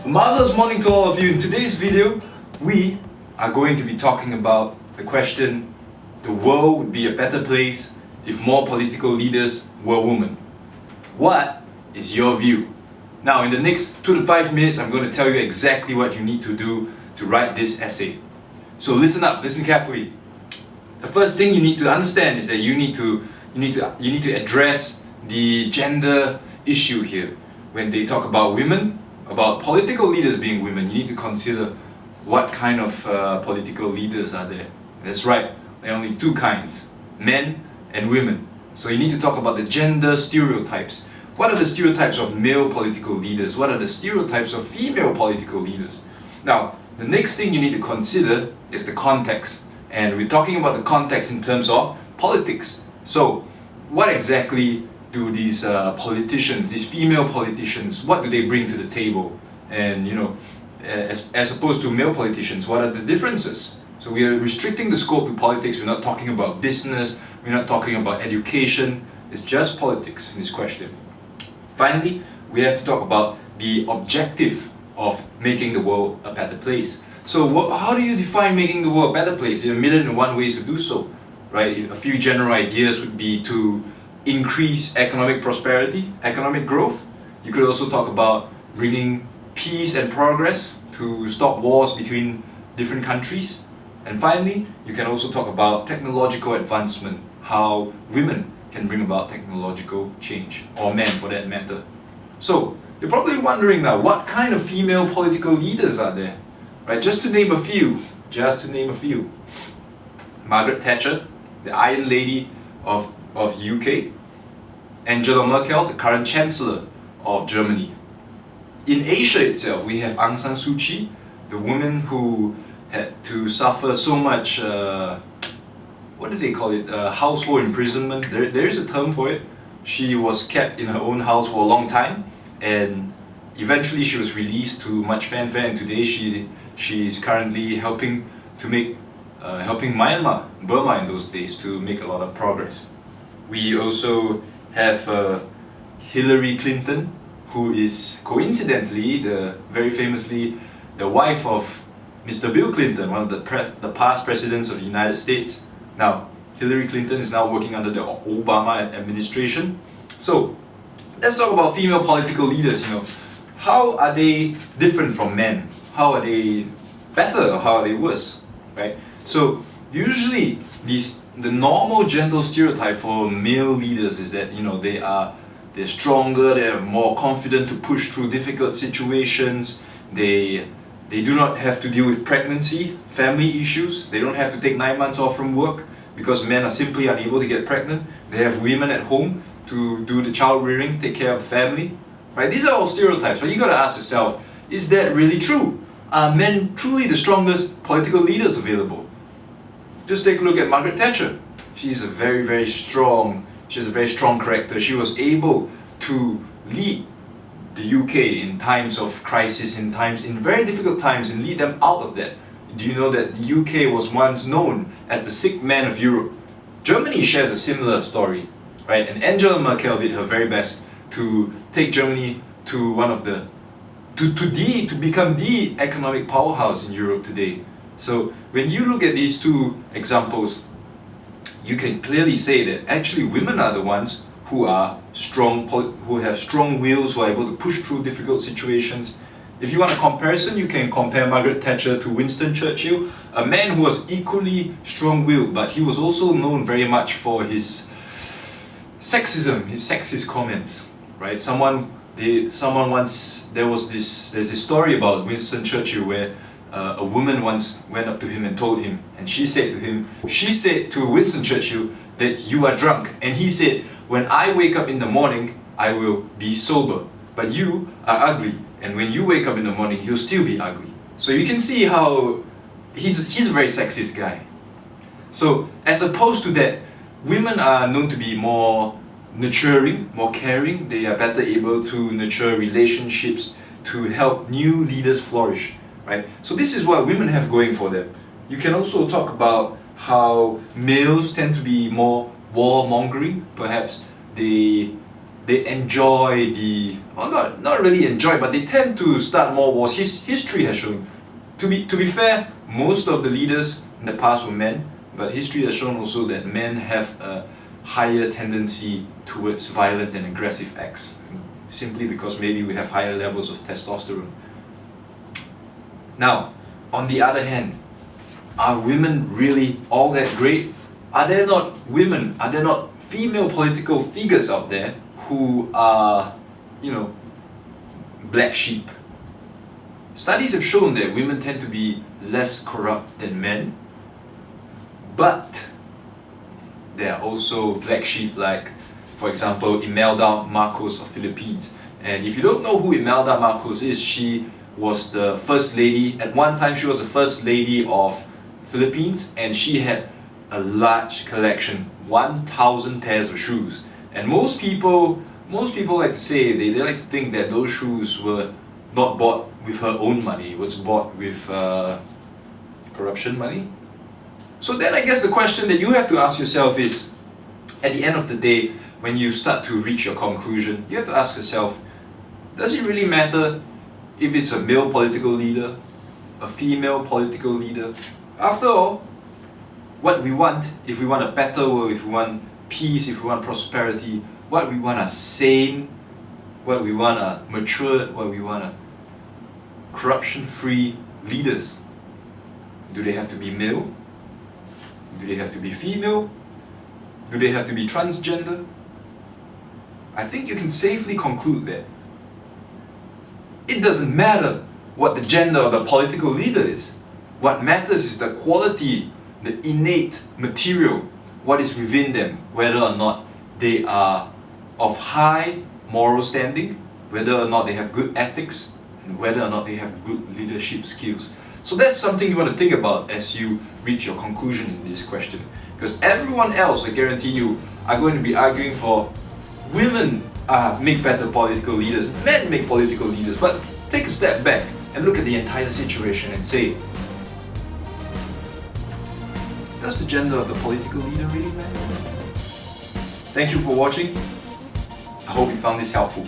A marvelous morning to all of you. In today's video, we are going to be talking about the question, the world would be a better place if more political leaders were women. What is your view? Now, in the next 2 to 5 minutes, I'm going to tell you exactly what you need to do to write this essay. So listen up, listen carefully. The first thing you need to understand is that you need to address the gender issue here. When they talk about women, about political leaders being women, you need to consider what kind of political leaders are there. That's right, there are only two kinds, men and women. So you need to talk about the gender stereotypes. What are the stereotypes of male political leaders? What are the stereotypes of female political leaders? Now, the next thing you need to consider is the context. And we're talking about the context in terms of politics. So, what exactly do these politicians, these female politicians, what do they bring to the table? And as opposed to male politicians, what are the differences? So we are restricting the scope to politics. We're not talking about business, we're not talking about education. It's just politics in this question. Finally, we have to talk about the objective of making the world a better place. So how do you define making the world a better place? There are 1,000,001 ways to do so, right? A few general ideas would be to increase economic prosperity, economic growth. You could also talk about bringing peace and progress to stop wars between different countries. And finally, you can also talk about technological advancement, how women can bring about technological change, or men for that matter. So, you're probably wondering now, what kind of female political leaders are there? Right, just to name a few. Margaret Thatcher, the Iron Lady of UK. Angela Merkel, the current Chancellor of Germany. In Asia itself, we have Aung San Suu Kyi, the woman who had to suffer so much, what do they call it, household imprisonment. There is a term for it. She was kept in her own house for a long time, and eventually she was released to much fanfare, and today she is currently helping Myanmar, Burma in those days, to make a lot of progress. We also have Hillary Clinton, who is coincidentally very famously the wife of Mr. Bill Clinton, one of the past presidents of the United States. Now, Hillary Clinton is now working under the Obama administration. So, let's talk about female political leaders. How are they different from men? How are they better, or how are they worse? Right? So, usually the normal gender stereotype for male leaders is that they're stronger, they're more confident to push through difficult situations. They do not have to deal with pregnancy, family issues. They don't have to take 9 months off from work because men are simply unable to get pregnant. They have women at home to do the child rearing, take care of the family. Right? These are all stereotypes, but you gotta ask yourself, is that really true? Are men truly the strongest political leaders available? Just take a look at Margaret Thatcher. She has a very strong character. She was able to lead the UK in times of crisis, in very difficult times, and lead them out of that. Do you know that the UK was once known as the sick man of Europe? Germany shares a similar story, right? And Angela Merkel did her very best to take Germany to to become the economic powerhouse in Europe today. So when you look at these two examples, you can clearly say that actually women are the ones who are strong, who have strong wills, who are able to push through difficult situations. If you want a comparison, you can compare Margaret Thatcher to Winston Churchill, a man who was equally strong-willed, but he was also known very much for his sexism, his sexist comments. Right? There's this story about Winston Churchill where a woman once went up to him and told him, and she said to Winston Churchill that you are drunk, and he said, when I wake up in the morning, I will be sober, but you are ugly, and when you wake up in the morning, you'll still be ugly. So you can see how he's a very sexist guy. So as opposed to that, women are known to be more nurturing, more caring. They are better able to nurture relationships, to help new leaders flourish. Right? So this is what women have going for them. You can also talk about how males tend to be more warmongering. Perhaps they they enjoy not really enjoy, but they tend to start more wars. History has shown. To be fair, most of the leaders in the past were men, but history has shown also that men have a higher tendency towards violent and aggressive acts, simply because maybe we have higher levels of testosterone. Now, on the other hand, are women really all that great? Are there not female political figures out there who are, black sheep? Studies have shown that women tend to be less corrupt than men, but there are also black sheep like, for example, Imelda Marcos of Philippines. And if you don't know who Imelda Marcos is, she was the first lady, at one time she was the first lady of Philippines, and she had a large collection, 1,000 pairs of shoes. And most people like to say, they like to think that those shoes were not bought with her own money, it was bought with corruption money. So then I guess the question that you have to ask yourself is, at the end of the day, when you start to reach your conclusion, you have to ask yourself, does it really matter if it's a male political leader, a female political leader? After all, what we want, if we want a better world, if we want peace, if we want prosperity, what we want are sane, what we want are mature, what we want are corruption-free leaders. Do they have to be male? Do they have to be female? Do they have to be transgender? I think you can safely conclude that it doesn't matter what the gender of the political leader is. What matters is the quality, the innate material, what is within them, whether or not they are of high moral standing, whether or not they have good ethics, and whether or not they have good leadership skills. So that's something you want to think about as you reach your conclusion in this question. Because everyone else, I guarantee you, are going to be arguing for women make better political leaders, men make political leaders. But take a step back and look at the entire situation and say, does the gender of the political leader really matter? Thank you for watching. I hope you found this helpful.